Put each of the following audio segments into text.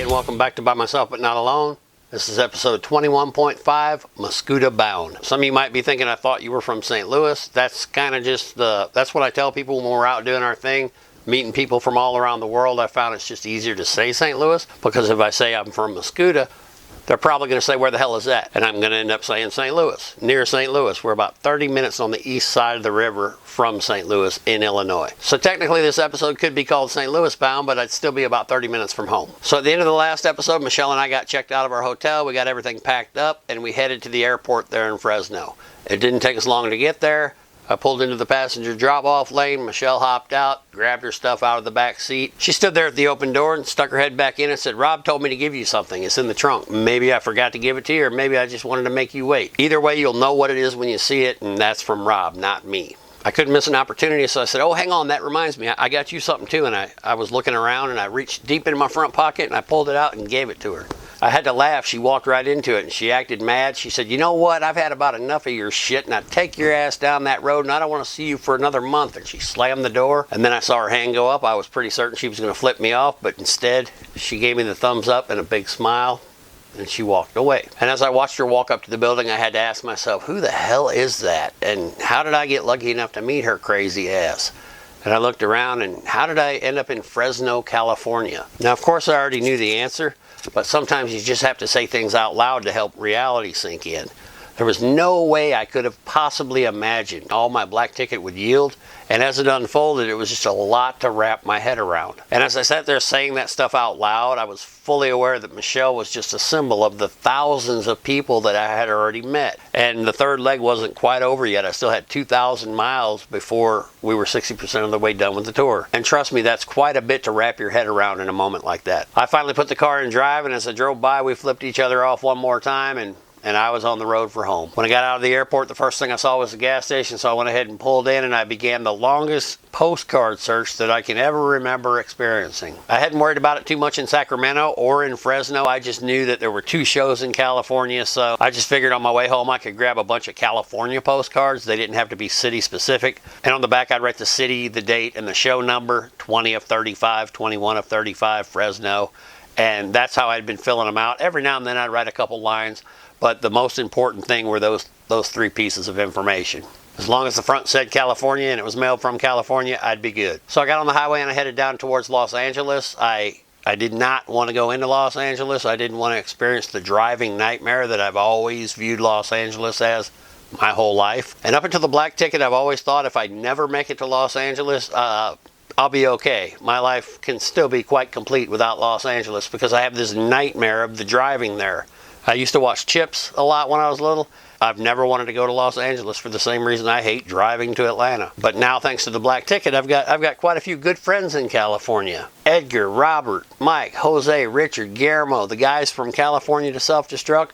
and welcome back to By Myself But Not Alone. This is episode 21.5, Mascoutah Bound. Some of you might be thinking I thought you were from St. Louis. That's kind of just that's what I tell people when we're out doing our thing, meeting people from all around the world. I found it's just easier to say St. Louis, because if I say I'm from Mascoutah, they're probably going to say, where the hell is that? And I'm going to end up saying St. Louis, near St. Louis. We're about 30 minutes on the east side of the river from St. Louis in Illinois. So technically this episode could be called St. Louis Bound, but I'd still be about 30 minutes from home. So at the end of the last episode, Michelle and I got checked out of our hotel. We got everything packed up and we headed to the airport there in Fresno. It didn't take us long to get there. I pulled into the passenger drop-off lane. Michelle hopped out, grabbed her stuff out of the back seat. She stood there at the open door and stuck her head back in and said, "Rob told me to give you something. It's in the trunk. Maybe I forgot to give it to you, or maybe I just wanted to make you wait. Either way, you'll know what it is when you see it, and that's from Rob, not me." I couldn't miss an opportunity, so I said, "Oh, hang on, that reminds me. I got you something too." And I was looking around, and I reached deep into my front pocket, and I pulled it out and gave it to her. I had to laugh. She walked right into it and she acted mad. She said, "You know what? I've had about enough of your shit, and I'd take your ass down that road, and I don't want to see you for another month." And she slammed the door, and then I saw her hand go up. I was pretty certain she was going to flip me off, but instead she gave me the thumbs up and a big smile, and she walked away. And as I watched her walk up to the building, I had to ask myself, who the hell is that? And how did I get lucky enough to meet her crazy ass? And I looked around, and how did I end up in Fresno, California? Now, of course, I already knew the answer, but sometimes you just have to say things out loud to help reality sink in. There was no way I could have possibly imagined all my black ticket would yield, and as it unfolded, it was just a lot to wrap my head around. And as I sat there saying that stuff out loud, I was fully aware that Michelle was just a symbol of the thousands of people that I had already met. And the third leg wasn't quite over yet. I still had 2,000 miles before we were 60% of the way done with the tour. And trust me, that's quite a bit to wrap your head around in a moment like that. I finally put the car in drive, and as I drove by, we flipped each other off one more time, and I was on the road for home. When I got out of the airport, the first thing I saw was the gas station, so I went ahead and pulled in, and I began the longest postcard search that I can ever remember experiencing. I hadn't worried about it too much in Sacramento or in Fresno. I just knew that there were 2 shows in California, so I just figured on my way home I could grab a bunch of California postcards. They didn't have to be city specific. And on the back I'd write the city, the date, and the show number, 20 of 35, 21 of 35, Fresno. And that's how I'd been filling them out. Every now and then I'd write a couple lines, but the most important thing were those 3 pieces of information. As long as the front said California and it was mailed from California, I'd be good. So I got on the highway and I headed down towards Los Angeles. I did not want to go into Los Angeles. I didn't want to experience the driving nightmare that I've always viewed Los Angeles as my whole life. And up until the black ticket, I've always thought if I never make it to Los Angeles, I'll be okay. My life can still be quite complete without Los Angeles, because I have this nightmare of the driving there. I used to watch Chips a lot when I was little. I've never wanted to go to Los Angeles for the same reason I hate driving to Atlanta. But now, thanks to the black ticket, I've got quite a few good friends in California. Edgar, Robert, Mike, Jose, Richard, Guillermo, the guys from California to Self-Destruct.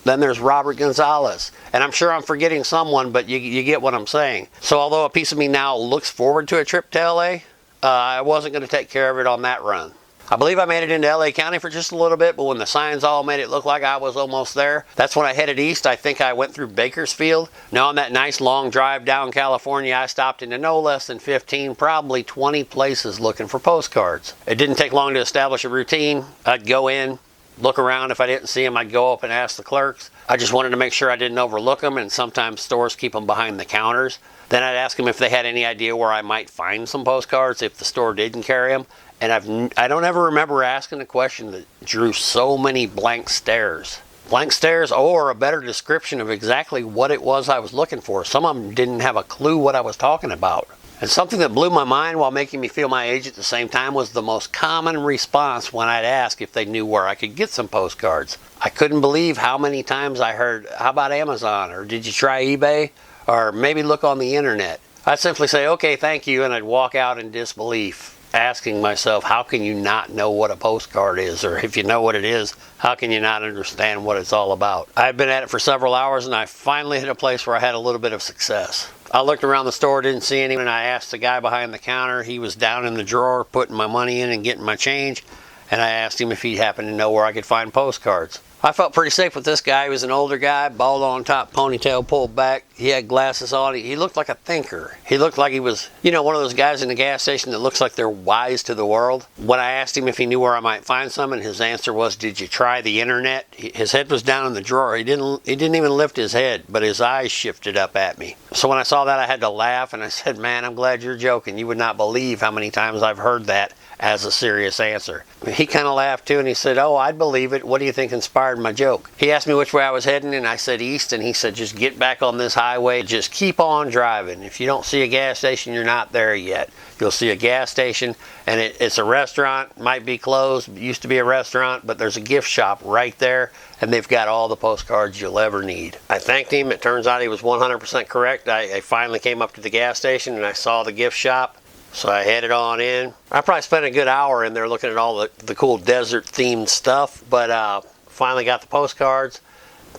Then there's Robert Gonzalez. And I'm sure I'm forgetting someone, but you get what I'm saying. So although a piece of me now looks forward to a trip to LA, I wasn't going to take care of it on that run. I believe I made it into LA County for just a little bit, but when the signs all made it look like I was almost there, that's when I headed east. I think I went through Bakersfield. Now on that nice long drive down California, I stopped into no less than 15, probably 20 places looking for postcards. It didn't take long to establish a routine. I'd go in, look around. If I didn't see them, I'd go up and ask the clerks. I just wanted to make sure I didn't overlook them, and sometimes stores keep them behind the counters. Then I'd ask them if they had any idea where I might find some postcards if the store didn't carry them. And I don't ever remember asking a question that drew so many blank stares. Blank stares, or a better description of exactly what it was I was looking for. Some of them didn't have a clue what I was talking about. And something that blew my mind while making me feel my age at the same time was the most common response when I'd ask if they knew where I could get some postcards. I couldn't believe how many times I heard, "How about Amazon?" or "Did you try eBay?" or "Maybe look on the internet." I'd simply say, "Okay, thank you," and I'd walk out in disbelief, asking myself, how can you not know what a postcard is? Or if you know what it is, how can you not understand what it's all about? I had been at it for several hours, and I finally hit a place where I had a little bit of success. I looked around the store, didn't see any, and I asked the guy behind the counter. He was down in the drawer putting my money in and getting my change, and I asked him if he happened to know where I could find postcards. I felt pretty safe with this guy. He was an older guy, bald on top, ponytail pulled back. He had glasses on. He looked like a thinker. He looked like he was, you know, one of those guys in the gas station that looks like they're wise to the world. When I asked him if he knew where I might find some, and his answer was, "Did you try the internet?" His head was down in the drawer. He didn't even lift his head, but his eyes shifted up at me. So when I saw that, I had to laugh, and I said, "Man, I'm glad you're joking. You would not believe how many times I've heard that as a serious answer." He kind of laughed too, and he said, "Oh, I'd believe it. What do you think inspired my joke?" He asked me which way I was heading, and I said east, and he said, "Just get back on this highway. Just keep on driving. If you don't see a gas station, you're not there yet. You'll see a gas station, and it's a restaurant. Might be closed. It used to be a restaurant, but there's a gift shop right there, and they've got all the postcards you'll ever need." I thanked him. It turns out he was 100% correct. I finally came up to the gas station, and I saw the gift shop. So I headed on in. I probably spent a good hour in there looking at all the cool desert themed stuff, but finally got the postcards,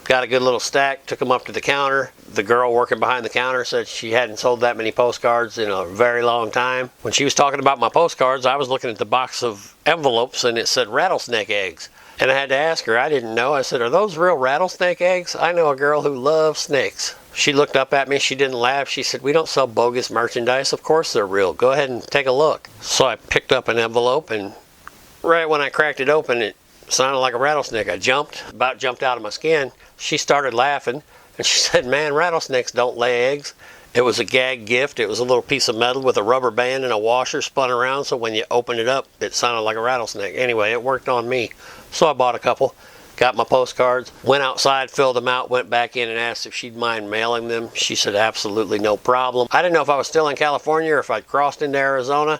got a good little stack, took them up to the counter. The girl working behind the counter said she hadn't sold that many postcards in a very long time. When she was talking about my postcards, I was looking at the box of envelopes and it said rattlesnake eggs. And I had to ask her, I didn't know. I said, "Are those real rattlesnake eggs? I know a girl who loves snakes." She looked up at me. She didn't laugh. She said, "We don't sell bogus merchandise. Of course they're real. Go ahead and take a look." So I picked up an envelope, and right when I cracked it open, it sounded like a rattlesnake. I about jumped out of my skin. She started laughing, and she said, "Man, rattlesnakes don't lay eggs." It was a gag gift. It was a little piece of metal with a rubber band and a washer spun around, so when you opened it up, it sounded like a rattlesnake. Anyway, it worked on me. So I bought a couple. Got my postcards, went outside, filled them out, went back in and asked if she'd mind mailing them. She said absolutely no problem. I didn't know if I was still in California or if I'd crossed into Arizona.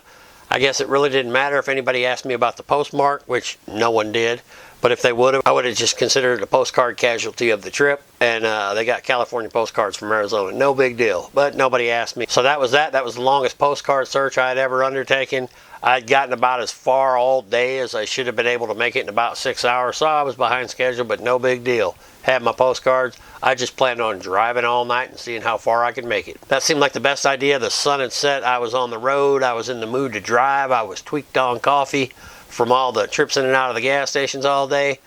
I guess it really didn't matter if anybody asked me about the postmark, which no one did. But if they would have, I would have just considered it a postcard casualty of the trip. And they got California postcards from Arizona. No big deal. But nobody asked me. So that was that. That was the longest postcard search I had ever undertaken. I'd gotten about as far all day as I should have been able to make it in about 6 hours. So I was behind schedule, but no big deal. Had my postcards. I just planned on driving all night and seeing how far I could make it. That seemed like the best idea. The sun had set. I was on the road. I was in the mood to drive. I was tweaked on coffee from all the trips in and out of the gas stations all day.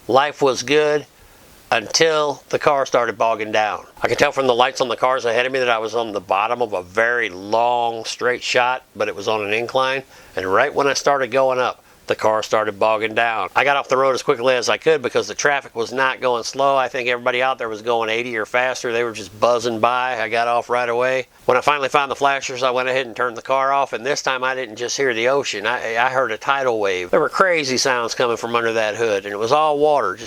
Life was good until the car started bogging down. I could tell from the lights on the cars ahead of me that I was on the bottom of a very long straight shot, but it was on an incline. And right when I started going up, the car started bogging down. I got off the road as quickly as I could because the traffic was not going slow. I think everybody out there was going 80 or faster. They were just buzzing by. I got off right away. When I finally found the flashers, I went ahead and turned the car off, and this time I didn't just hear the ocean. I heard a tidal wave. There were crazy sounds coming from under that hood, and it was all water.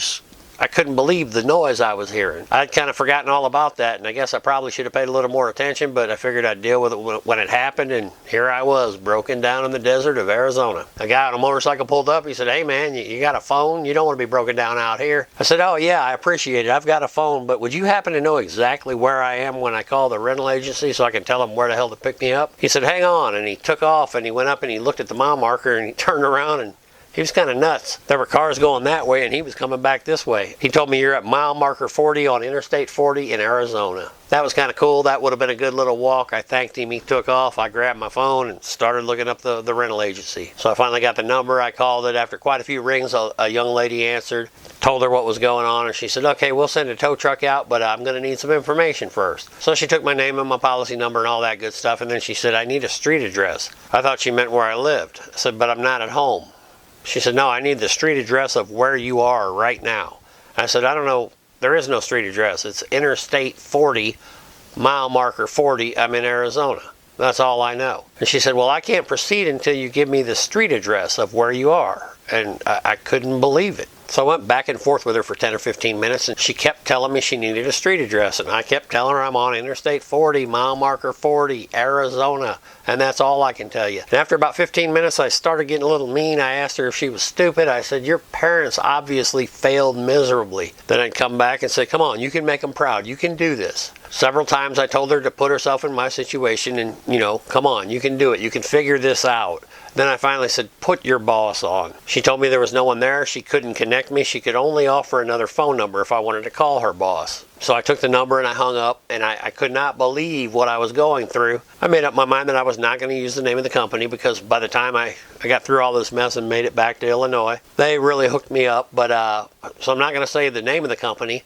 I couldn't believe the noise I was hearing. I'd kind of forgotten all about that, and I guess I probably should have paid a little more attention, but I figured I'd deal with it when it happened, and here I was, broken down in the desert of Arizona. A guy on a motorcycle pulled up. He said, "Hey man, you got a phone? You don't want to be broken down out here." I said, "Oh yeah, I appreciate it. I've got a phone, but would you happen to know exactly where I am when I call the rental agency so I can tell them where the hell to pick me up?" He said, "Hang on," and he took off, and he went up and he looked at the mile marker, and he turned around, and he was kind of nuts. There were cars going that way, and he was coming back this way. He told me, "You're at mile marker 40 on Interstate 40 in Arizona." That was kind of cool. That would have been a good little walk. I thanked him. He took off. I grabbed my phone and started looking up the rental agency. So I finally got the number. I called it. After quite a few rings, a young lady answered, told her what was going on, and she said, "Okay, we'll send a tow truck out, but I'm going to need some information first." So she took my name and my policy number and all that good stuff, and then she said, "I need a street address." I thought she meant where I lived. I said, "But I'm not at home." She said, "No, I need the street address of where you are right now." I said, "I don't know. There is no street address. It's Interstate 40, mile marker 40. I'm in Arizona. That's all I know." And she said, "Well, I can't proceed until you give me the street address of where you are." And I couldn't believe it. So I went back and forth with her for 10 or 15 minutes, and she kept telling me she needed a street address. And I kept telling her I'm on Interstate 40, mile marker 40, Arizona. And that's all I can tell you. And after about 15 minutes, I started getting a little mean. I asked her if she was stupid. I said, "Your parents obviously failed miserably." Then I'd come back and say, "Come on, you can make them proud. You can do this." Several times I told her to put herself in my situation and, come on, you can do it. You can figure this out. Then I finally said, "Put your boss on." She told me there was no one there. She couldn't connect me. She could only offer another phone number if I wanted to call her boss. So I took the number and I hung up, and I could not believe what I was going through. I made up my mind that I was not going to use the name of the company because by the time I got through all this mess and made it back to Illinois, they really hooked me up. But so I'm not going to say the name of the company,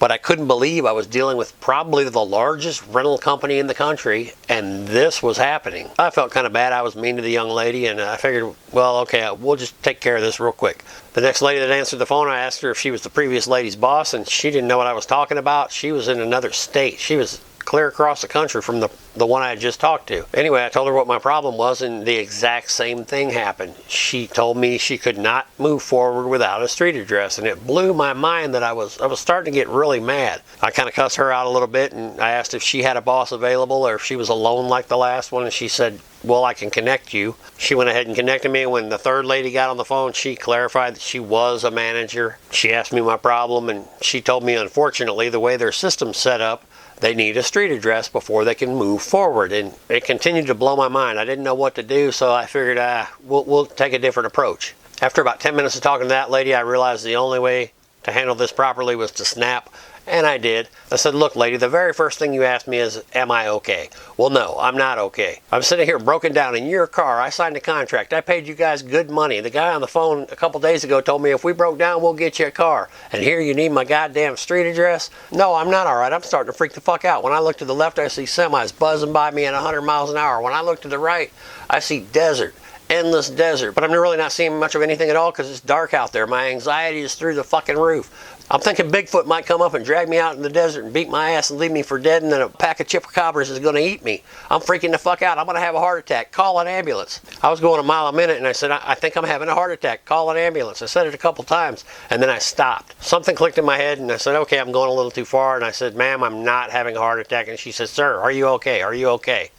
But I couldn't believe I was dealing with probably the largest rental company in the country, and this was happening. I felt kind of bad. I was mean to the young lady, and I figured, well, okay, we'll just take care of this real quick. The next lady that answered the phone, I asked her if she was the previous lady's boss, and she didn't know what I was talking about. She was in another state. She was clear across the country from the one I had just talked to. Anyway, I told her what my problem was, and the exact same thing happened. She told me she could not move forward without a street address, and it blew my mind that I was starting to get really mad. I kind of cussed her out a little bit, and I asked if she had a boss available or if she was alone like the last one, and she said, well, I can connect you. She went ahead and connected me. When the third lady got on the phone, she clarified that she was a manager. She asked me my problem, and she told me, unfortunately, the way their system's set up, they need a street address before they can move forward. And it continued to blow my mind. I didn't know what to do, so I figured we'll take a different approach. After about 10 minutes of talking to that lady, I realized the only way to handle this properly was to snap. And I did. I said, look, lady, the very first thing you asked me is, am I okay? Well, no, I'm not okay. I'm sitting here broken down in your car. I signed a contract. I paid you guys good money. The guy on the phone a couple days ago told me if we broke down, we'll get you a car. And here you need my goddamn street address? No, I'm not all right. I'm starting to freak the fuck out. When I look to the left, I see semis buzzing by me at 100 miles an hour. When I look to the right, I see desert. Endless desert. But I'm really not seeing much of anything at all because it's dark out there. My anxiety is through the fucking roof. I'm thinking Bigfoot might come up and drag me out in the desert and beat my ass and leave me for dead, and then a pack of chupacabras is going to eat me. I'm freaking the fuck out. I'm going to have a heart attack. Call an ambulance. I was going a mile a minute, and I said, I think I'm having a heart attack. Call an ambulance. I said it a couple times, and then I stopped. Something clicked in my head, and I said, okay, I'm going a little too far. And I said, ma'am, I'm not having a heart attack. And she said, sir, are you okay? Are you okay?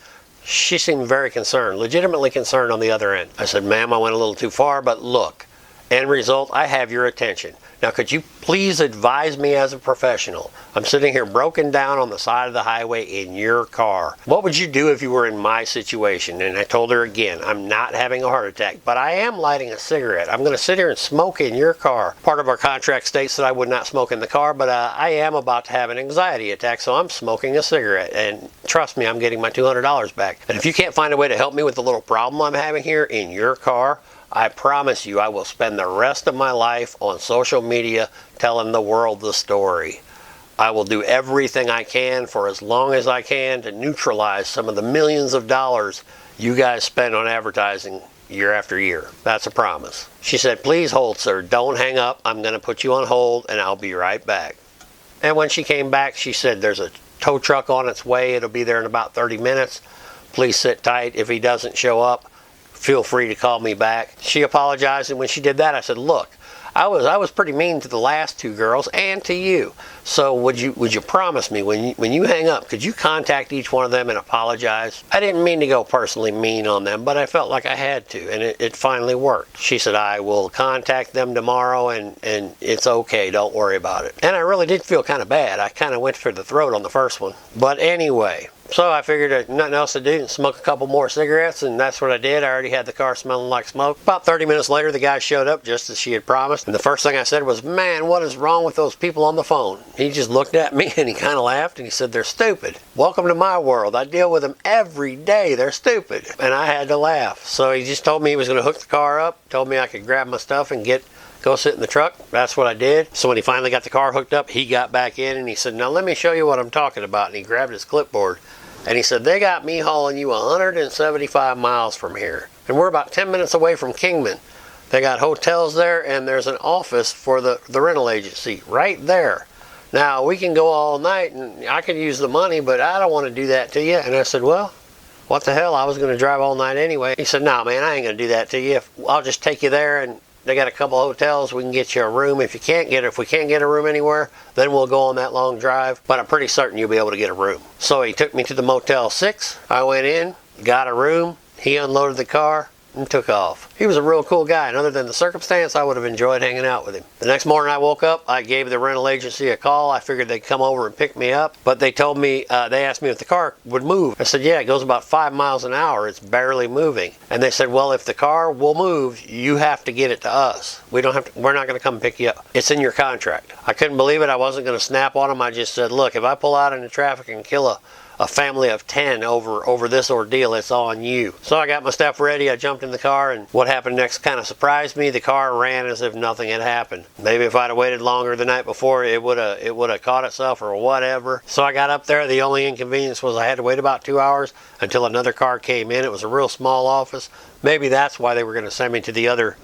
She seemed very concerned, legitimately concerned on the other end. I said, ma'am, I went a little too far, but look, end result, I have your attention. Now, could you please advise me as a professional? I'm sitting here broken down on the side of the highway in your car. What would you do if you were in my situation? And I told her again, I'm not having a heart attack, but I am lighting a cigarette. I'm going to sit here and smoke in your car. Part of our contract states that I would not smoke in the car, but I am about to have an anxiety attack, so I'm smoking a cigarette. And trust me, I'm getting my $200 back. And if you can't find a way to help me with the little problem I'm having here in your car, I promise you I will spend the rest of my life on social media telling the world the story. I will do everything I can for as long as I can to neutralize some of the millions of dollars you guys spend on advertising year after year. That's a promise. She said, please hold, sir. Don't hang up. I'm going to put you on hold and I'll be right back. And when she came back, she said, there's a tow truck on its way. It'll be there in about 30 minutes. Please sit tight. If he doesn't show up, feel free to call me back. She apologized, and when she did that, I said, look, I was pretty mean to the last two girls and to you. So would you promise me when you hang up, could you contact each one of them and apologize? I didn't mean to go personally mean on them, but I felt like I had to, and it finally worked. She said, I will contact them tomorrow, and it's okay, don't worry about it. And I really did feel kind of bad. I kind of went for the throat on the first one. But anyway, so I figured there's nothing else to do and smoke a couple more cigarettes, and that's what I did. I already had the car smelling like smoke. About 30 minutes later, the guy showed up just as she had promised, and the first thing I said was, man, what is wrong with those people on the phone? He just looked at me and he kind of laughed and he said, they're stupid. Welcome to my world. I deal with them every day. They're stupid. And I had to laugh. So he just told me he was going to hook the car up, told me I could grab my stuff and go sit in the truck. That's what I did. So when he finally got the car hooked up, he got back in and he said, now let me show you what I'm talking about. And he grabbed his clipboard and he said, they got me hauling you 175 miles from here. And we're about 10 minutes away from Kingman. They got hotels there, and there's an office for the rental agency right there. Now, we can go all night, and I could use the money, but I don't want to do that to you. And I said, well, what the hell? I was going to drive all night anyway. He said, no, man, I ain't going to do that to you. I'll just take you there, and they got a couple of hotels. We can get you a room. If we can't get a room anywhere, then we'll go on that long drive. But I'm pretty certain you'll be able to get a room. So he took me to the Motel 6. I went in, got a room. He unloaded the car and took off. He was a real cool guy, and other than the circumstance, I would have enjoyed hanging out with him. The next morning I woke up, I gave the rental agency a call. I figured they'd come over and pick me up, but they told me, they asked me if the car would move. I said, yeah, it goes about 5 miles an hour. It's barely moving. And they said, well, if the car will move, you have to get it to us. We're not going to come pick you up. It's in your contract. I couldn't believe it. I wasn't going to snap on them. I just said, look, if I pull out into traffic and kill a family of 10 over this ordeal. It's on you. So I got my stuff ready. I jumped in the car, and what happened next kind of surprised me. The car ran as if nothing had happened. Maybe if I'd have waited longer the night before, it would have caught itself or whatever. So I got up there. The only inconvenience was I had to wait about 2 hours until another car came in. It was a real small office. Maybe that's why they were going to send me to the other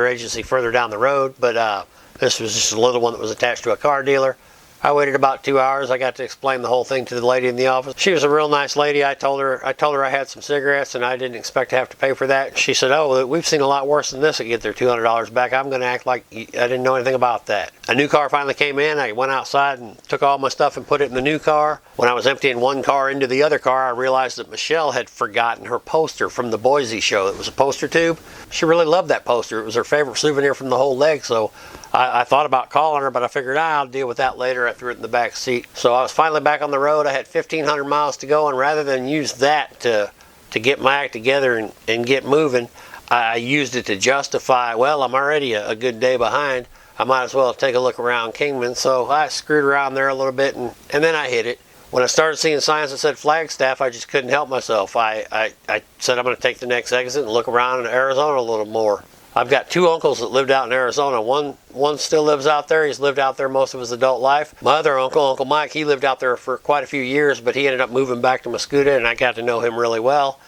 agency further down the road, but this was just a little one that was attached to a car dealer. I waited about 2 hours. I got to explain the whole thing to the lady in the office. She was a real nice lady. I told her I had some cigarettes and I didn't expect to have to pay for that. She said, "Oh, we've seen a lot worse than this to get their $200 back. I'm going to act like I didn't know anything about that." A new car finally came in. I went outside and took all my stuff and put it in the new car. When I was emptying one car into the other car, I realized that Michelle had forgotten her poster from the Boise show. It was a poster tube. She really loved that poster. It was her favorite souvenir from the whole leg, so I thought about calling her, but I figured I'll deal with that later. I threw it in the back seat. So I was finally back on the road. I had 1,500 miles to go, and rather than use that to get my act together and get moving, I used it to justify, well, I'm already a good day behind. I might as well take a look around Kingman. So I screwed around there a little bit, and then I hit it. When I started seeing signs that said Flagstaff, I just couldn't help myself. I said I'm going to take the next exit and look around in Arizona a little more. I've got two uncles that lived out in Arizona. One still lives out there. He's lived out there most of his adult life. My other uncle, Uncle Mike, he lived out there for quite a few years, but he ended up moving back to Mascoutah, and I got to know him really well.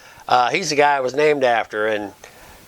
He's the guy I was named after, and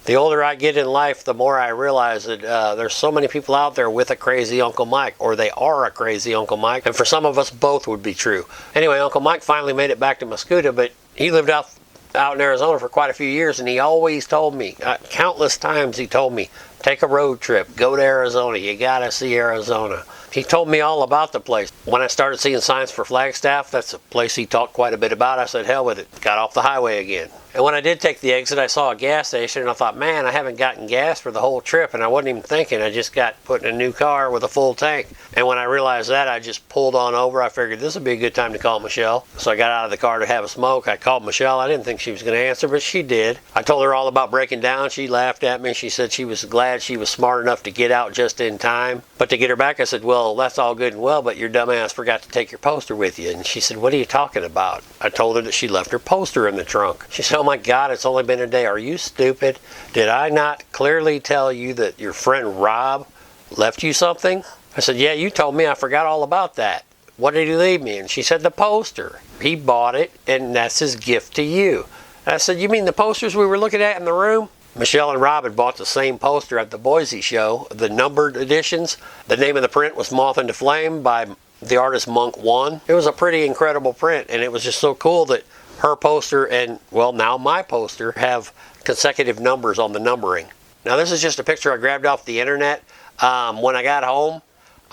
the older I get in life, the more I realize that there's so many people out there with a crazy Uncle Mike, or they are a crazy Uncle Mike, and for some of us, both would be true. Anyway, Uncle Mike finally made it back to Mascoutah, but he lived out in Arizona for quite a few years, and he always told me, countless times he told me, take a road trip, go to Arizona, you gotta see Arizona. He told me all about the place. When I started seeing signs for Flagstaff, that's a place he talked quite a bit about. I said, hell with it, got off the highway again. And when I did take the exit, I saw a gas station, and I thought, man, I haven't gotten gas for the whole trip, and I wasn't even thinking. I just got put in a new car with a full tank. And when I realized that, I just pulled on over. I figured this would be a good time to call Michelle. So I got out of the car to have a smoke. I called Michelle. I didn't think she was going to answer, but she did. I told her all about breaking down. She laughed at me. She said she was glad she was smart enough to get out just in time. But to get her back, I said, well, that's all good and well, but your dumbass forgot to take your poster with you. And she said, what are you talking about? I told her that she left her poster in the trunk. She said, oh my God, it's only been a day. Are you stupid? Did I not clearly tell you that your friend Rob left you something? I said, yeah, you told me. I forgot all about that. What did he leave me? And she said, the poster. He bought it, and that's his gift to you. And I said, you mean the posters we were looking at in the room? Michelle and Rob had bought the same poster at the Boise show, the numbered editions. The name of the print was Moth into Flame by the artist Monk One. It was a pretty incredible print, and it was just so cool that her poster and, well, now my poster have consecutive numbers on the numbering. Now this is just a picture I grabbed off the internet. When I got home,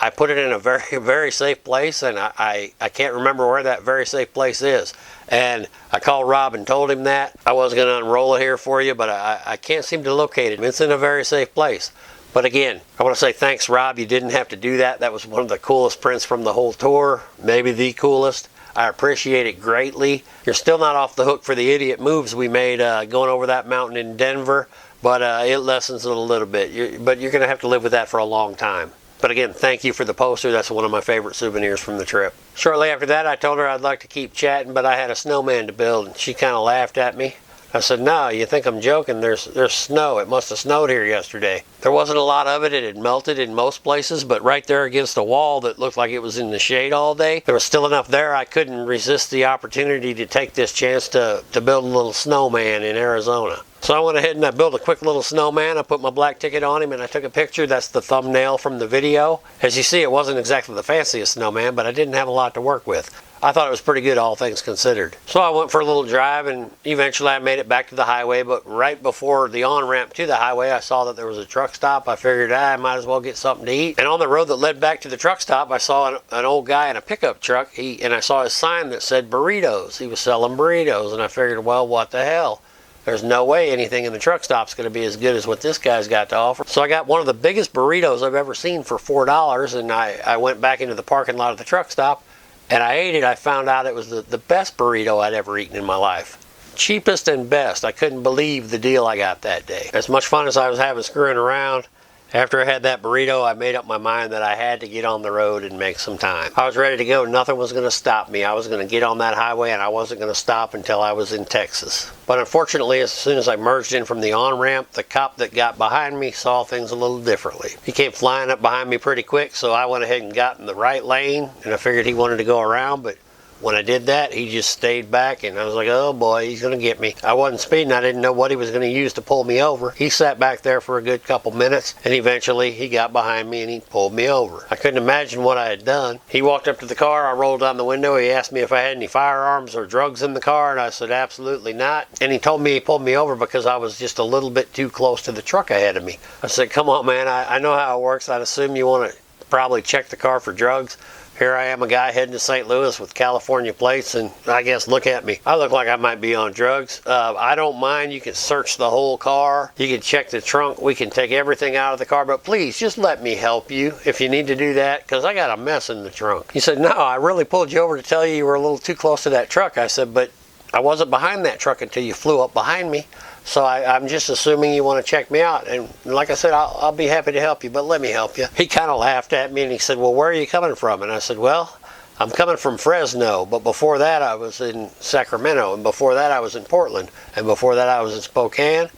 I put it in a very, very safe place, and I can't remember where that very safe place is. And I called Rob and told him that. I was going to unroll it here for you, but I can't seem to locate it. It's in a very safe place. But again, I want to say thanks, Rob. You didn't have to do that. That was one of the coolest prints from the whole tour, maybe the coolest. I appreciate it greatly. You're still not off the hook for the idiot moves we made going over that mountain in Denver, but it lessens it a little bit. But you're going to have to live with that for a long time. But again, thank you for the poster. That's one of my favorite souvenirs from the trip. Shortly after that, I told her I'd like to keep chatting, but I had a snowman to build, and she kind of laughed at me. I said, no, you think I'm joking? There's snow. It must have snowed here yesterday. There wasn't a lot of it. It had melted in most places, but right there against a wall that looked like it was in the shade all day, there was still enough there. I couldn't resist the opportunity to take this chance to build a little snowman in Arizona. So I went ahead and I built a quick little snowman. I put my black ticket on him and I took a picture. That's the thumbnail from the video. As you see, it wasn't exactly the fanciest snowman, but I didn't have a lot to work with. I thought it was pretty good, all things considered. So I went for a little drive, and eventually I made it back to the highway, but right before the on-ramp to the highway, I saw that there was a truck stop. I figured I might as well get something to eat. And on the road that led back to the truck stop, I saw an old guy in a pickup truck, and I saw his sign that said burritos. He was selling burritos, and I figured, well, what the hell? There's no way anything in the truck stop's going to be as good as what this guy's got to offer. So I got one of the biggest burritos I've ever seen for $4, and I went back into the parking lot of the truck stop, and I ate it. I found out it was the best burrito I'd ever eaten in my life. Cheapest and best. I couldn't believe the deal I got that day. As much fun as I was having screwing around, After I had that burrito, I made up my mind that I had to get on the road and make some time. I was ready to go. Nothing was going to stop me. I was going to get on that highway and I wasn't going to stop until I was in Texas. But unfortunately, as soon as I merged in from the on-ramp, the cop that got behind me saw things a little differently. He came flying up behind me pretty quick, so I went ahead and got in the right lane, and I figured he wanted to go around, but when I did that, he just stayed back, and I was like, oh boy, he's going to get me. I wasn't speeding. I didn't know what he was going to use to pull me over. He sat back there for a good couple minutes, and eventually he got behind me and he pulled me over. I couldn't imagine what I had done. He walked up to the car. I rolled down the window. He asked me if I had any firearms or drugs in the car, and I said absolutely not. And he told me he pulled me over because I was just a little bit too close to the truck ahead of me. I said, come on, man, I know how it works. I'd assume you want to probably check the car for drugs. Here I am, a guy heading to St. Louis with California plates, and I guess look at me. I look like I might be on drugs. I don't mind. You can search the whole car. You can check the trunk. We can take everything out of the car, but please just let me help you if you need to do that, because I got a mess in the trunk. He said, no, I really pulled you over to tell you were a little too close to that truck. I said, but I wasn't behind that truck until you flew up behind me. So I'm just assuming you want to check me out. And like I said, I'll be happy to help you, but let me help you. He kind of laughed at me and he said, well, where are you coming from? And I said, well, I'm coming from Fresno, but before that I was in Sacramento, and before that I was in Portland, and before that I was in Spokane.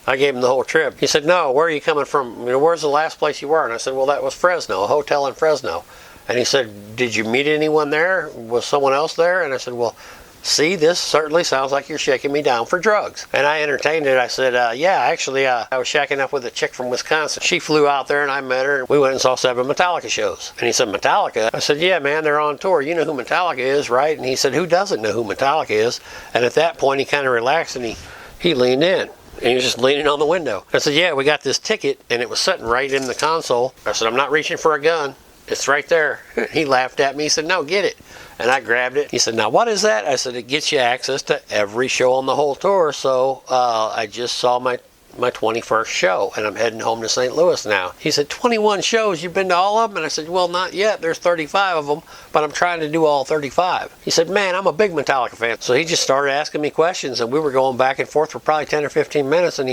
I gave him the whole trip. He said, no, where are you coming from? Where's the last place you were? And I said, well, that was Fresno, a hotel in Fresno. And he said, did you meet anyone there? Was someone else there? And I said, well, see, this certainly sounds like you're shaking me down for drugs. And I entertained it. I said, yeah, actually, I was shacking up with a chick from Wisconsin. She flew out there and I met her. We went and saw 7 Metallica shows. And he said, Metallica? I said, yeah, man, they're on tour. You know who Metallica is, right? And he said, who doesn't know who Metallica is? And at that point, he kind of relaxed and he leaned in. And he was just leaning on the window. I said, yeah, we got this ticket, and it was sitting right in the console. I said, I'm not reaching for a gun. It's right there. He laughed at me. He said, no, get it. And I grabbed it. He said, now what is that? I said, it gets you access to every show on the whole tour. So I just saw my 21st show, and I'm heading home to St. Louis now. He said, 21 shows, you've been to all of them? And I said, well, not yet. There's 35 of them, but I'm trying to do all 35. He said, man, I'm a big Metallica fan. So he just started asking me questions, and we were going back and forth for probably 10 or 15 minutes, and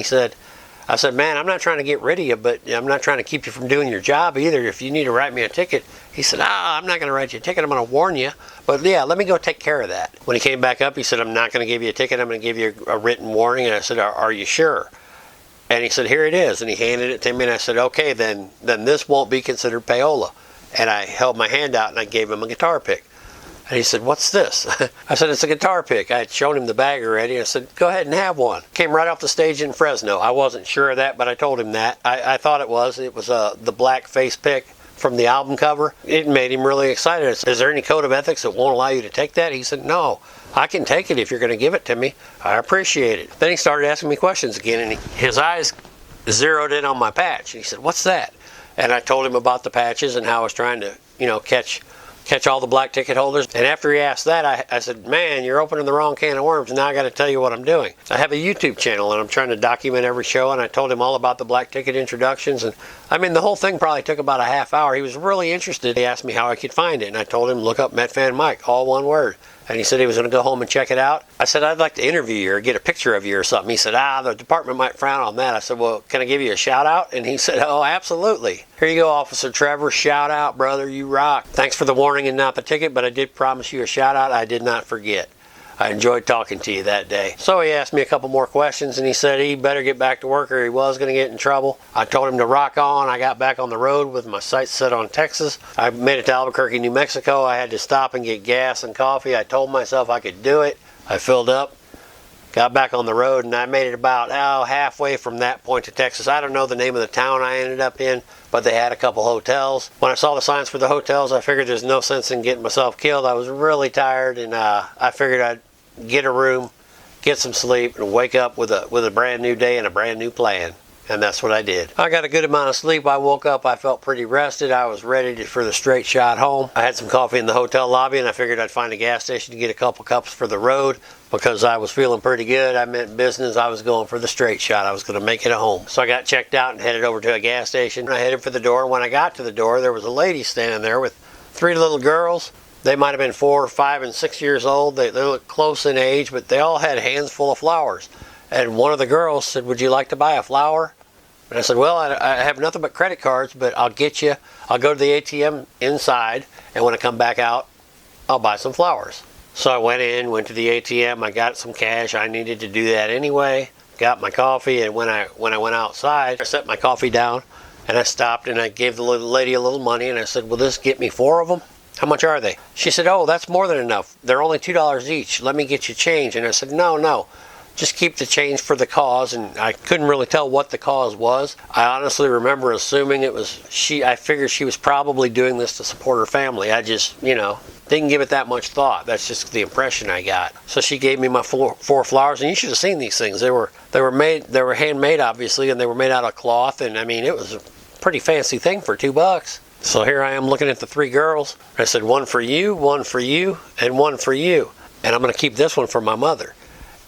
I said, man, I'm not trying to get rid of you, but I'm not trying to keep you from doing your job either. If you need to write me a ticket. He said, I'm not going to write you a ticket. I'm going to warn you. But yeah, let me go take care of that. When he came back up, he said, I'm not going to give you a ticket. I'm going to give you a written warning. And I said, are you sure? And he said, here it is. And he handed it to me, and I said, okay, then this won't be considered payola. And I held my hand out and I gave him a guitar pick. And he said, what's this? I said, it's a guitar pick. I had shown him the bag already. I said, go ahead and have one. Came right off the stage in Fresno. I wasn't sure of that, but I told him that. I thought it was. It was the black face pick from the album cover. It made him really excited. I said, is there any code of ethics that won't allow you to take that? He said, no, I can take it if you're going to give it to me. I appreciate it. Then he started asking me questions again, and his eyes zeroed in on my patch. And he said, what's that? And I told him about the patches and how I was trying to, catch all the black ticket holders. And after he asked that, I said, man, you're opening the wrong can of worms. Now I got to tell you what I'm doing. I have a YouTube channel and I'm trying to document every show, and I told him all about the black ticket introductions. And I mean, the whole thing probably took about a half hour. He was really interested. He asked me how I could find it, and I told him, look up MetfanMike, all one word. And he said he was going to go home and check it out. I said, I'd like to interview you or get a picture of you or something. He said, the department might frown on that. I said, well, can I give you a shout out? And he said, oh, absolutely. Here you go, Officer Trevor. Shout out, brother. You rock. Thanks for the warning and not the ticket, but I did promise you a shout out. I did not forget. I enjoyed talking to you that day. So he asked me a couple more questions, and he said he better get back to work or he was going to get in trouble. I told him to rock on. I got back on the road with my sights set on Texas. I made it to Albuquerque, New Mexico. I had to stop and get gas and coffee. I told myself I could do it. I filled up, got back on the road, and I made it about halfway from that point to Texas. I don't know the name of the town I ended up in, but they had a couple hotels. When I saw the signs for the hotels, I figured there's no sense in getting myself killed. I was really tired, and I figured I'd get a room, get some sleep, and wake up with a brand new day and a brand new plan. And that's what I did. I got a good amount of sleep. I woke up, I felt pretty rested. I was ready for the straight shot home. I had some coffee in the hotel lobby, and I figured I'd find a gas station to get a couple cups for the road because I was feeling pretty good. I meant business. I was going for the straight shot. I was going to make it home. So I got checked out and headed over to a gas station. I headed for the door. When I got to the door, there was a lady standing there with 3 little girls. They might have been 4, 5, and 6 years old. They looked close in age, but they all had hands full of flowers. And one of the girls said, would you like to buy a flower? And I said, well, I have nothing but credit cards, but I'll get you. I'll go to the ATM inside, and when I come back out, I'll buy some flowers. So I went to the ATM. I got some cash. I needed to do that anyway. Got my coffee, and when I went outside, I set my coffee down, and I stopped, and I gave the little lady a little money, and I said, will this get me 4 of them? How much are they? She said, oh, that's more than enough. They're only $2 each. Let me get you change. And I said, no. Just keep the change for the cause. And I couldn't really tell what the cause was. I honestly remember assuming it was she. I figured she was probably doing this to support her family. I just, didn't give it that much thought. That's just the impression I got. So she gave me my four flowers, and you should have seen these things. They were handmade, obviously, and they were made out of cloth. And I mean, it was a pretty fancy thing for $2. So here I am looking at the 3 girls. I said, one for you, and one for you. And I'm going to keep this one for my mother.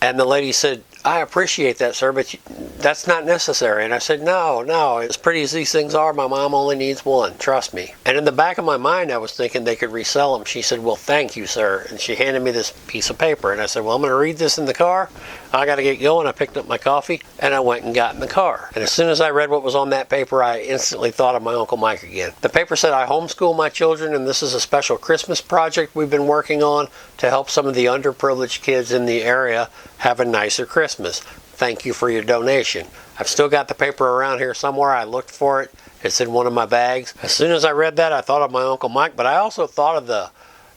And the lady said, I appreciate that, sir, but that's not necessary. And I said, no, as pretty as these things are, my mom only needs one, trust me. And in the back of my mind, I was thinking they could resell them. She said, well, thank you, sir. And she handed me this piece of paper. And I said, well, I'm going to read this in the car. I got to get going. I picked up my coffee, and I went and got in the car. And as soon as I read what was on that paper, I instantly thought of my Uncle Mike again. The paper said, I homeschool my children, and this is a special Christmas project we've been working on to help some of the underprivileged kids in the area have a nicer Christmas. Thank you for your donation. I've still got the paper around here somewhere. I looked for it. It's in one of my bags. As soon as I read that, I thought of my Uncle Mike, but I also thought of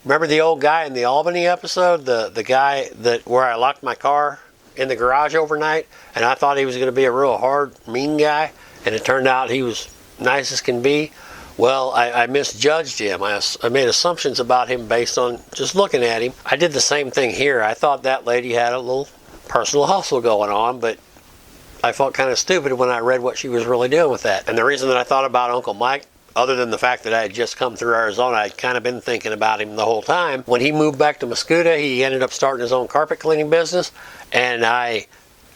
remember the old guy in the Albany episode? The guy where I locked my car in the garage overnight, and I thought he was going to be a real hard, mean guy, and it turned out he was nice as can be. Well, I misjudged him. I made assumptions about him based on just looking at him. I did the same thing here. I thought that lady had a little personal hustle going on, but I felt kind of stupid when I read what she was really doing with that. And the reason that I thought about Uncle Mike, other than the fact that I had just come through Arizona, I'd kind of been thinking about him the whole time. When he moved back to Mascoutah, he ended up starting his own carpet cleaning business, and I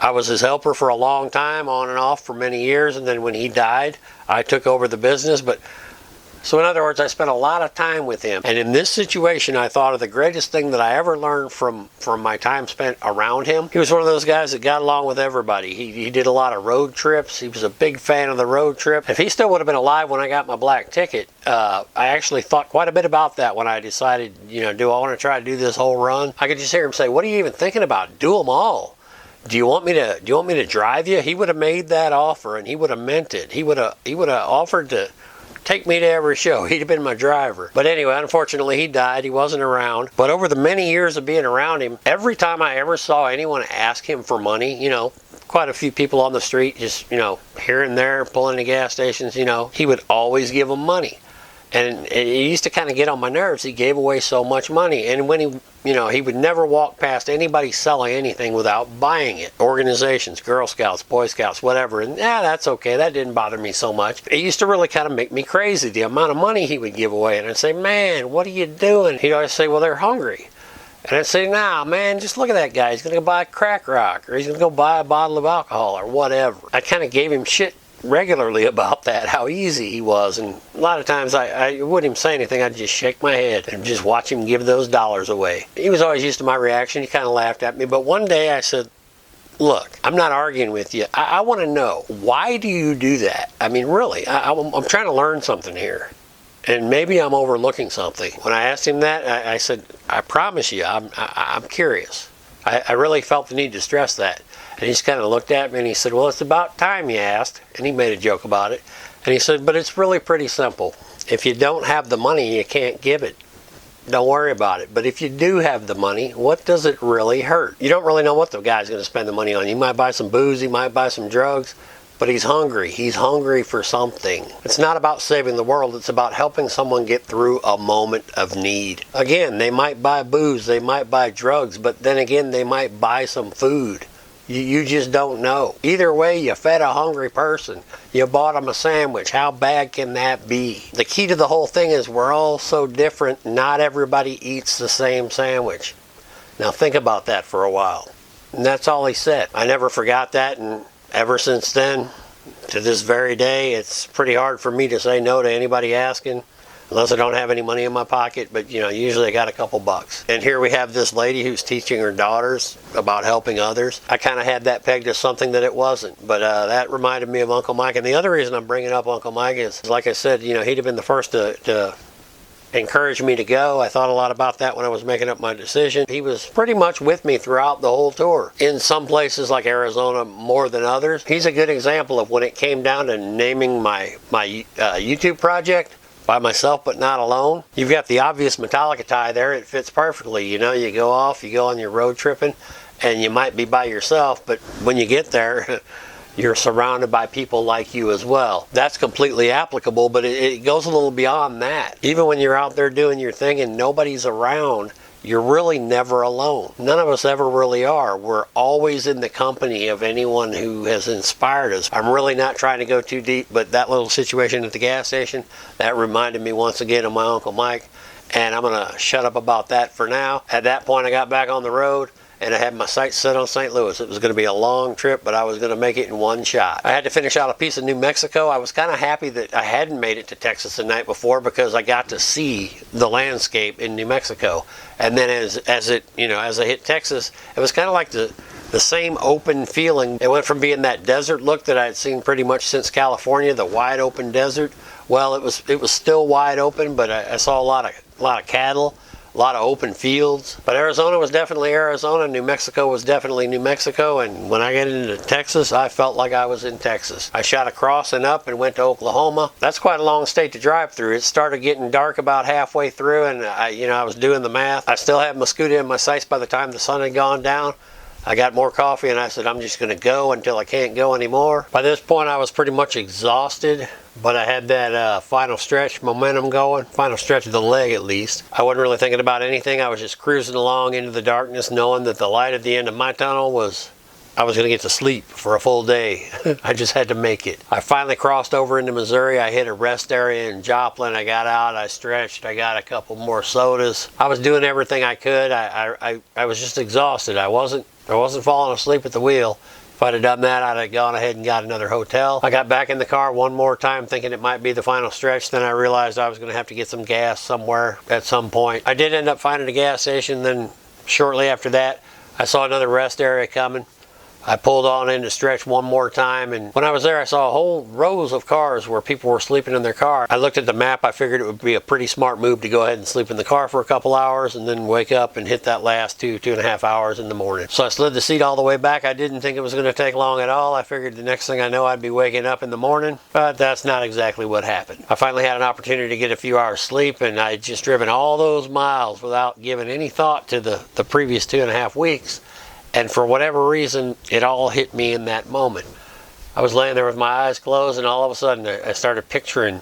was his helper for a long time, on and off for many years, and then when he died, I took over the business. So in other words, I spent a lot of time with him. And in this situation, I thought of the greatest thing that I ever learned from my time spent around him. He was one of those guys that got along with everybody. He did a lot of road trips. He was a big fan of the road trip. If he still would have been alive when I got my black ticket, I actually thought quite a bit about that when I decided, do I want to try to do this whole run? I could just hear him say, what are you even thinking about? Do them all. Do you want me to drive you? He would have made that offer, and he would have meant it. He would have offered to take me to every show. He'd have been my driver. But anyway, unfortunately, he died. He wasn't around. But over the many years of being around him, every time I ever saw anyone ask him for money, quite a few people on the street just, here and there, pulling the gas stations, he would always give them money. And it used to kind of get on my nerves. He gave away so much money. And when he would never walk past anybody selling anything without buying it. Organizations, Girl Scouts, Boy Scouts, whatever. And that's okay. That didn't bother me so much. It used to really kind of make me crazy, the amount of money he would give away. And I'd say, man, what are you doing? He'd always say, well, they're hungry. And I'd say, nah, man, just look at that guy. He's going to go buy a crack rock, or he's going to go buy a bottle of alcohol, or whatever. I kind of gave him shit regularly about that, how easy he was. And a lot of times I wouldn't even say anything. I'd just shake my head and just watch him give those dollars away. He was always used to my reaction. He kind of laughed at me. But one day I said, look, I'm not arguing with you. I want to know, why do you do that? I mean, really, I'm trying to learn something here. And maybe I'm overlooking something. When I asked him that, I said, I promise you, I'm curious. I really felt the need to stress that. And he just kind of looked at me and he said, well, it's about time you asked. And he made a joke about it. And he said, but it's really pretty simple. If you don't have the money, you can't give it. Don't worry about it. But if you do have the money, what does it really hurt? You don't really know what the guy's going to spend the money on. He might buy some booze, he might buy some drugs, but he's hungry. He's hungry for something. It's not about saving the world. It's about helping someone get through a moment of need. Again, they might buy booze, they might buy drugs, but then again, they might buy some food. You just don't know. Either way, you fed a hungry person. You bought them a sandwich. How bad can that be? The key to the whole thing is we're all so different. Not everybody eats the same sandwich. Now think about that for a while. And that's all he said. I never forgot that, and ever since then, to this very day, it's pretty hard for me to say no to anybody asking. unless I don't have any money in my pocket, but you know, usually I got a couple bucks. And here we have this lady who's teaching her daughters about helping others. I kind of had that pegged as something that it wasn't, but that reminded me of Uncle Mike. And the other reason I'm bringing up Uncle Mike is, like I said, you know, he'd have been the first to encourage me to go. I thought a lot about that when I was making up my decision. He was pretty much with me throughout the whole tour. In some places like Arizona more than others. He's a good example of when it came down to naming my YouTube project, by myself but not alone. You've got the obvious Metallica tie there. It fits perfectly. You know, you go off, you go on your road tripping, and you might be by yourself, but when you get there, you're surrounded by people like you as well. That's completely applicable, but it goes a little beyond that. Even when you're out there doing your thing and nobody's around, you're really never alone. None of us ever really are. We're always in the company of anyone who has inspired us. I'm really not trying to go too deep, but that little situation at the gas station, that reminded me once again of my Uncle Mike, and I'm gonna shut up about that for now. At that point, I got back on the road, and I had my sights set on St. Louis. It was going to be a long trip, but I was going to make it in one shot. I had to finish out a piece of New Mexico. I was kind of happy that I hadn't made it to Texas the night before, because I got to see the landscape in New Mexico. And then as I hit Texas, it was kind of like the same open feeling. It went from being that desert look that I had seen pretty much since California, the wide open desert. Well, it was still wide open, but I saw a lot of cattle. A lot of open fields. But Arizona was definitely Arizona. New Mexico was definitely New Mexico. And when I got into Texas, I felt like I was in Texas. I shot across and up and went to Oklahoma. That's quite a long state to drive through. It started getting dark about halfway through, and I was doing the math. I still had Mascoutah in my sights by the time the sun had gone down. I got more coffee and I said, I'm just going to go until I can't go anymore. By this point, I was pretty much exhausted, but I had that final stretch momentum going, final stretch of the leg at least. I wasn't really thinking about anything. I was just cruising along into the darkness, knowing that the light at the end of my tunnel was I was going to get to sleep for a full day. I just had to make it. I finally crossed over into Missouri. I hit a rest area in Joplin. I got out, I stretched, I got a couple more sodas. I was doing everything I could. I was just exhausted. I wasn't falling asleep at the wheel. If I'd have done that, I'd have gone ahead and got another hotel. I got back in the car one more time thinking it might be the final stretch. Then I realized I was going to have to get some gas somewhere at some point. I did end up finding a gas station. Then shortly after that, I saw another rest area coming. I pulled on in to stretch one more time, and when I was there I saw a whole rows of cars where people were sleeping in their car. I looked at the map. I figured it would be a pretty smart move to go ahead and sleep in the car for a couple hours and then wake up and hit that last 2.5 hours in the morning. So I slid the seat all the way back. I didn't think it was going to take long at all. I figured the next thing I know I'd be waking up in the morning, but that's not exactly what happened. I finally had an opportunity to get a few hours sleep, and I'd just driven all those miles without giving any thought to the previous 2.5 weeks. And for whatever reason, it all hit me in that moment. I was laying there with my eyes closed, and all of a sudden I started picturing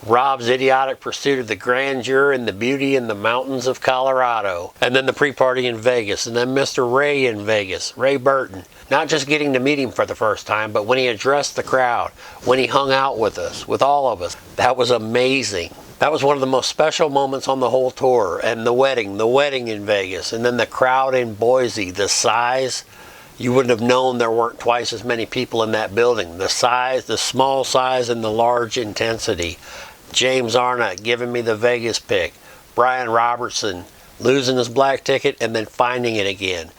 Rob's idiotic pursuit of the grandeur and the beauty in the mountains of Colorado. And then the pre-party in Vegas, and then Mr. Ray in Vegas, Ray Burton. Not just getting to meet him for the first time, but when he addressed the crowd, when he hung out with us, with all of us. That was amazing. That was one of the most special moments on the whole tour. And the wedding in Vegas, and then the crowd in Boise, the size, you wouldn't have known there weren't twice as many people in that building. The size, the small size and the large intensity. James Arnott giving me the Vegas pick. Brian Robertson losing his black ticket and then finding it again.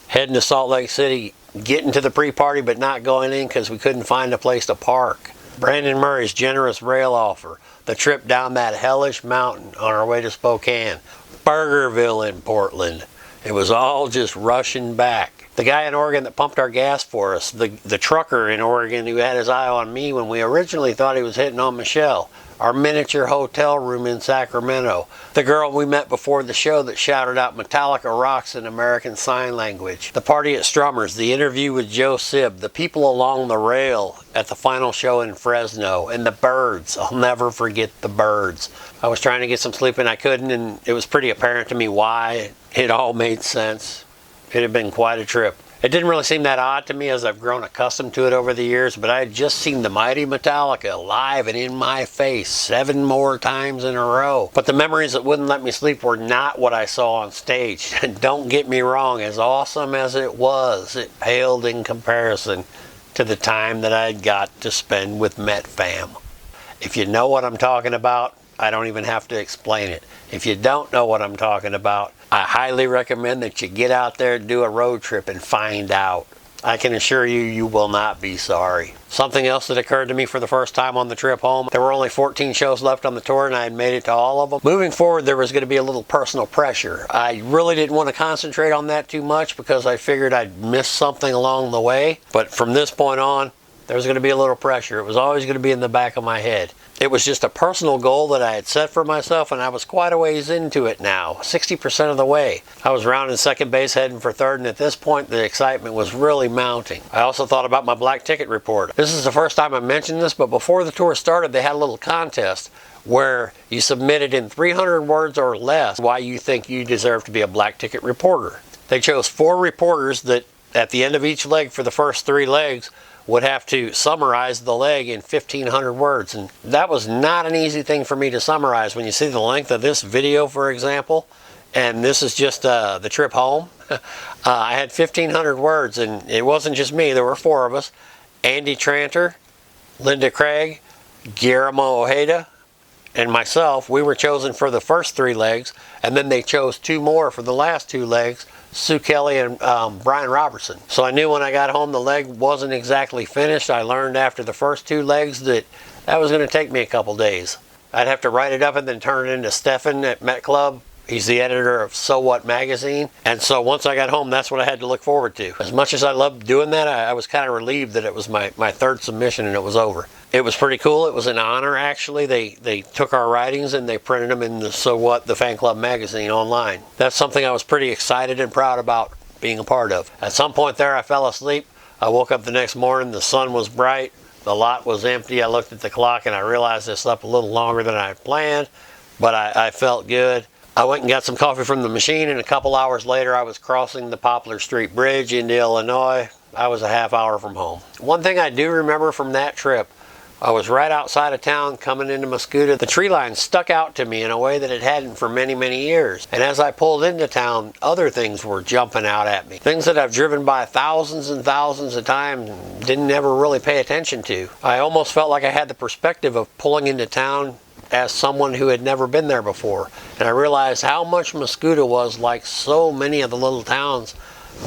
Heading to Salt Lake City, getting to the pre-party but not going in because we couldn't find a place to park. Brandon Murray's generous rail offer. The trip down that hellish mountain on our way to Spokane. Burgerville in Portland. It was all just rushing back. The guy in Oregon that pumped our gas for us. The trucker in Oregon who had his eye on me when we originally thought he was hitting on Michelle. Our miniature hotel room in Sacramento. The girl we met before the show that shouted out Metallica rocks in American Sign Language. The party at Strummer's. The interview with Joe Sib. The people along the rail at the final show in Fresno. And the birds. I'll never forget the birds. I was trying to get some sleep and I couldn't, and it was pretty apparent to me why. It all made sense. It had been quite a trip. It didn't really seem that odd to me as I've grown accustomed to it over the years, but I had just seen the mighty Metallica live and in my face 7 more times in a row. But the memories that wouldn't let me sleep were not what I saw on stage. And don't get me wrong, as awesome as it was, it paled in comparison to the time that I got to spend with MetFam. If you know what I'm talking about, I don't even have to explain it. If you don't know what I'm talking about, I highly recommend that you get out there and do a road trip and find out. I can assure you, you will not be sorry. Something else that occurred to me for the first time on the trip home, there were only 14 shows left on the tour and I had made it to all of them. Moving forward, there was going to be a little personal pressure. I really didn't want to concentrate on that too much because I figured I'd miss something along the way. But from this point on, there was going to be a little pressure. It was always going to be in the back of my head. It was just a personal goal that I had set for myself, and I was quite a ways into it now, 60% of the way. I was rounding second base, heading for third, and at this point the excitement was really mounting. I also thought about my black ticket report. This is the first time I mentioned this, but before the tour started they had a little contest where you submitted in 300 words or less why you think you deserve to be a black ticket reporter. They chose 4 reporters that at the end of each leg for the first 3 legs would have to summarize the leg in 1,500 words. And that was not an easy thing for me to summarize. When you see the length of this video, for example, and this is just the trip home, I had 1,500 words, and it wasn't just me. There were 4 of us. Andy Tranter, Linda Craig, Guillermo Ojeda, and myself. We were chosen for the first 3 legs, and then they chose 2 more for the last 2 legs, Sue Kelly and Brian Robertson. So I knew when I got home the leg wasn't exactly finished. I learned after the first 2 legs that was going to take me a couple days. I'd have to write it up and then turn it into Stefan at Met Club. He's the editor of So What magazine. And so once I got home, that's what I had to look forward to. As much as I loved doing that, I was kind of relieved that it was my 3rd submission and it was over. It was pretty cool. It was an honor, actually. They took our writings and they printed them in the So What, the fan club magazine online. That's something I was pretty excited and proud about being a part of. At some point there, I fell asleep. I woke up the next morning. The sun was bright. The lot was empty. I looked at the clock and I realized I slept a little longer than I had planned, but I felt good. I went and got some coffee from the machine, and a couple hours later I was crossing the Poplar Street Bridge into Illinois. I was a half hour from home. One thing I do remember from that trip, I was right outside of town coming into Mascoutah. The tree line stuck out to me in a way that it hadn't for many, many years. And as I pulled into town, other things were jumping out at me. Things that I've driven by thousands and thousands of times and didn't ever really pay attention to. I almost felt like I had the perspective of pulling into town as someone who had never been there before. And I realized how much Mascoutah was like so many of the little towns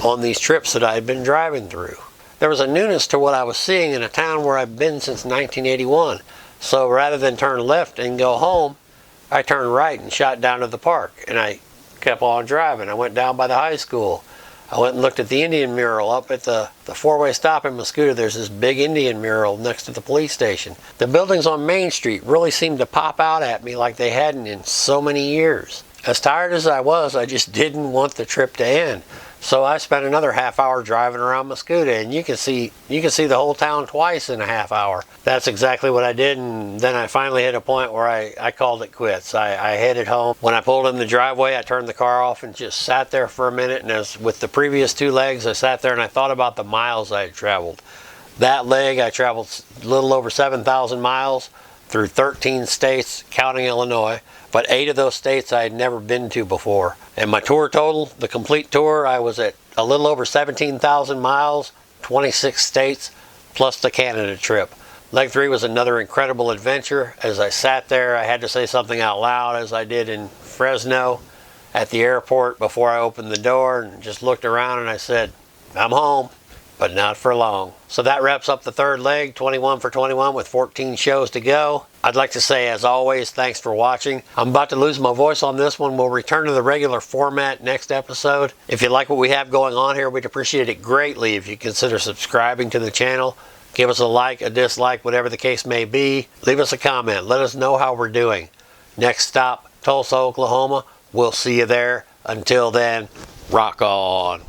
on these trips that I had been driving through. There was a newness to what I was seeing in a town where I've been since 1981. So rather than turn left and go home, I turned right and shot down to the park. And I kept on driving. I went down by the high school. I went and looked at the Indian mural up at the 4-way stop in Mascoutah. There's this big Indian mural next to the police station. The buildings on Main Street really seemed to pop out at me like they hadn't in so many years. As tired as I was, I just didn't want the trip to end. So I spent another half hour driving around Mascoutah, and you can see the whole town twice in a half hour. That's exactly what I did, and then I finally hit a point where I called it quits. I headed home. When I pulled in the driveway, I turned the car off and just sat there for a minute, and as with the previous 2 legs, I sat there and I thought about the miles I had traveled. That leg, I traveled a little over 7,000 miles through 13 states, counting Illinois, but 8 of those states I had never been to before. And my tour total, the complete tour, I was at a little over 17,000 miles, 26 states, plus the Canada trip. Leg 3 was another incredible adventure. As I sat there, I had to say something out loud, as I did in Fresno at the airport before I opened the door, and just looked around and I said, I'm home, but not for long. So that wraps up the 3rd leg, 21 for 21 with 14 shows to go. I'd like to say, as always, thanks for watching. I'm about to lose my voice on this one. We'll return to the regular format next episode. If you like what we have going on here, we'd appreciate it greatly if you consider subscribing to the channel. Give us a like, a dislike, whatever the case may be. Leave us a comment. Let us know how we're doing. Next stop, Tulsa, Oklahoma. We'll see you there. Until then, rock on.